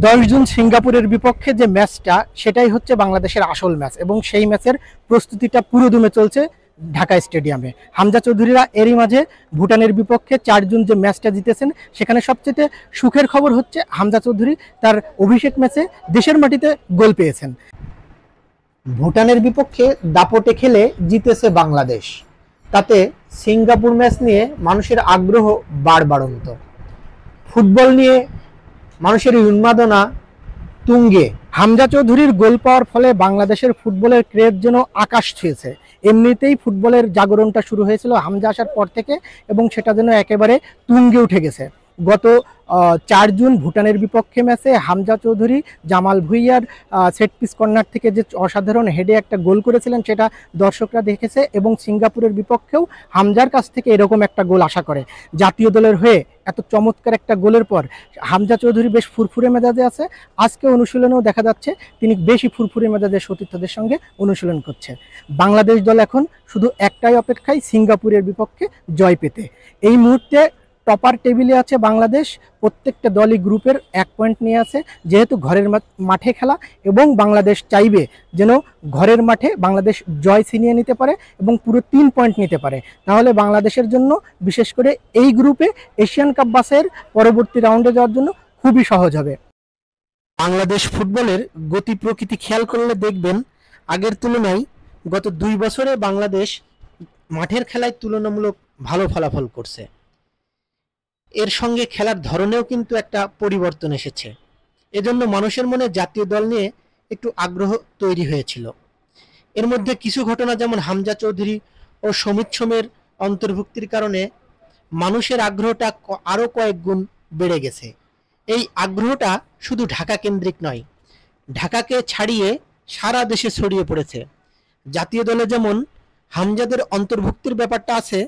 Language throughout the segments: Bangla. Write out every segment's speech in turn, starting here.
10 জুন সিঙ্গাপুরের বিপক্ষে যে ম্যাচটা সেটাই হচ্ছে বাংলাদেশের আসল ম্যাচ এবং সেই ম্যাচের প্রস্তুতিটা পুরোদমে চলছে ঢাকা স্টেডিয়ামে। হামজা চৌধুরীরা এরই মাঝে ভুটানের বিপক্ষে 4 জুন যে ম্যাচটা জিতেছেন সেখানে সবচেয়ে সুখের খবর হচ্ছে হামজা চৌধুরী তার অভিষেক ম্যাচে দেশের মাটিতে গোল পেয়েছেন। ভুটানের বিপক্ষে দাপটে খেলে জিতেছে বাংলাদেশ, তাতে সিঙ্গাপুর ম্যাচ নিয়ে মানুষের আগ্রহ বাড়বাড়ন্ত। ফুটবল নিয়ে মানুষের উন্মাদনা তুঙ্গে। হামজা চৌধুরীর গোল পাওয়ার ফলে বাংলাদেশের ফুটবলের ক্রেজ যেন আকাশ ছুঁয়েছে। এমনিতেই ফুটবলের জাগরণটা শুরু হয়েছিল হামজা আসার পর থেকে এবং সেটা যেন একেবারে তুঙ্গে উঠে গেছে। গত 4 জুন ভুটানের বিপক্ষে ম্যাচে হামজা চৌধুরী জামাল ভুঁইয়ার সেট পিস কর্নার থেকে যে অসাধারণ হেডে একটা গোল করেছিলেন সেটা দর্শকরা দেখেছে এবং সিঙ্গাপুরের বিপক্ষেও হামজার কাছ থেকে এরকম একটা গোল আশা করে। জাতীয় দলের হয়ে এত চমৎকার একটা গোলের পর হামজা চৌধুরী বেশ ফুরফুরে মেজাজে আছে। আজকে অনুশীলনেও দেখা যাচ্ছে তিনি বেশি ফুরফুরে মেজাজে সতীর্থদের সঙ্গে অনুশীলন করছে। বাংলাদেশ দল এখন শুধু একটাই অপেক্ষায় সিঙ্গাপুরের বিপক্ষে জয় পেতে। এই মুহূর্তে টপার টেবিলে আছে বাংলাদেশ, প্রত্যেকটা দলই গ্রুপের 1 পয়েন্ট নিয়ে আছে। যেহেতু ঘরের মাঠে খেলা এবং বাংলাদেশ চাইবে যেন ঘরের মাঠে বাংলাদেশ জয় ছিনিয়ে নিতে পারে এবং পুরো 3 পয়েন্ট নিতে পারে, তাহলে বাংলাদেশের জন্য বিশেষ করে এই গ্রুপে এশিয়ান কাপ বাছাইয়ের পরবর্তী রাউন্ডে যাওয়ার জন্য খুবই সহজ হবে। বাংলাদেশ ফুটবলের গতি প্রকৃতি খেয়াল করলে দেখবেন আগের তুলনায় গত 2 বছরে বাংলাদেশ মাঠের খেলায় তুলনামূলক ভালো ফলাফল করছে। এর সঙ্গে খেলার ধরনেও কিন্তু একটা পরিবর্তন এসেছে। এজন্য মানুষের মনে জাতীয় দল নিয়ে একটু আগ্রহ তৈরি হয়েছিল। এর মধ্যে কিছু ঘটনা যেমন হামজা চৌধুরী ও সমিত সোমের অন্তর্ভুক্তির কারণে মানুষের আগ্রহটা আরও কয়েক গুণ বেড়ে গেছে। এই আগ্রহটা শুধু ঢাকা কেন্দ্রিক নয়, ঢাকাকে ছাড়িয়ে সারা দেশে ছড়িয়ে পড়েছে। জাতীয় দলে যেমন হামজাদের অন্তর্ভুক্তির ব্যাপারটা আছে,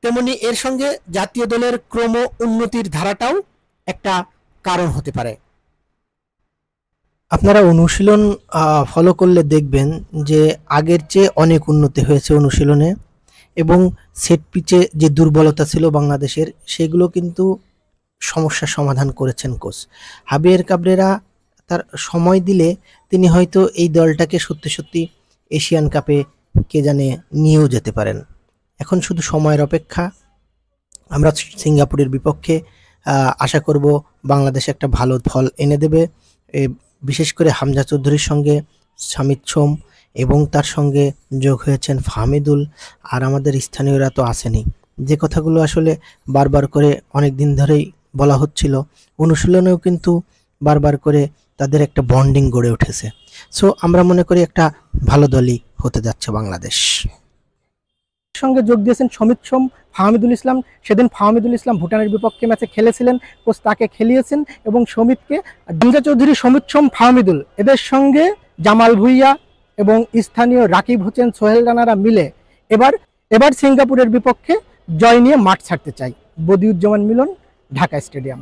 তেমনি এর সঙ্গে জাতীয় দলের ক্রম উন্নতির ধারাটাও একটা কারণ হতে পারে। আপনারা অনুশীলন ফলো করলে দেখবেন যে আগের চেয়ে অনেক উন্নতি হয়েছে অনুশীলনে এবং সেট পিচে যে দুর্বলতা ছিল বাংলাদেশের সেগুলো কিন্তু সমস্যার সমাধান করেছেন কোচ হাবিয়ের কাবরেরা। তার সময় দিলে তিনি হয়তো এই দলটাকে সত্যি সত্যি এশিয়ান কাপে কে জানে নিয়েও যেতে পারেন। এখন শুধু সময়ের অপেক্ষা। আমরা সিঙ্গাপুরের বিপক্ষে আশা করব বাংলাদেশ একটা ভালো ফল এনে দেবে। বিশেষ করে হামজা চৌধুরীর সঙ্গে সমিত সোম এবং তার সঙ্গে যোগ হয়েছেন ফাহমিদুল, আর আমাদের স্থানীয়রা তো আসেনি। যে কথাগুলো আসলে বারবার করে অনেক দিন ধরেই বলা হচ্ছিল, অনুশীলনেও কিন্তু বারবার করে তাদের একটা বন্ডিং গড়ে উঠেছে। সো আমরা মনে করি একটা ভালো দলই হতে যাচ্ছে বাংলাদেশ। সঙ্গে যোগ দিয়েছেন সমিত সোম, ফাহমিদুল ইসলাম। সেদিন ফাহমিদুল ইসলাম ভুটানের বিপক্ষে ম্যাচে খেলেছিলেন, কোচ তাকে খেলিয়েছেন এবং সমিতকে হামজা চৌধুরী, সমিত সোম, ফাহমিদুল এদের সঙ্গে জামাল ভুঁইয়া এবং স্থানীয় রাকিব হোসেন, সোহেল রানারা মিলে এবার সিঙ্গাপুরের বিপক্ষে জয় নিয়ে মাঠ ছাড়তে চাই। বদিউজ্জামান মিলন, ঢাকা স্টেডিয়াম।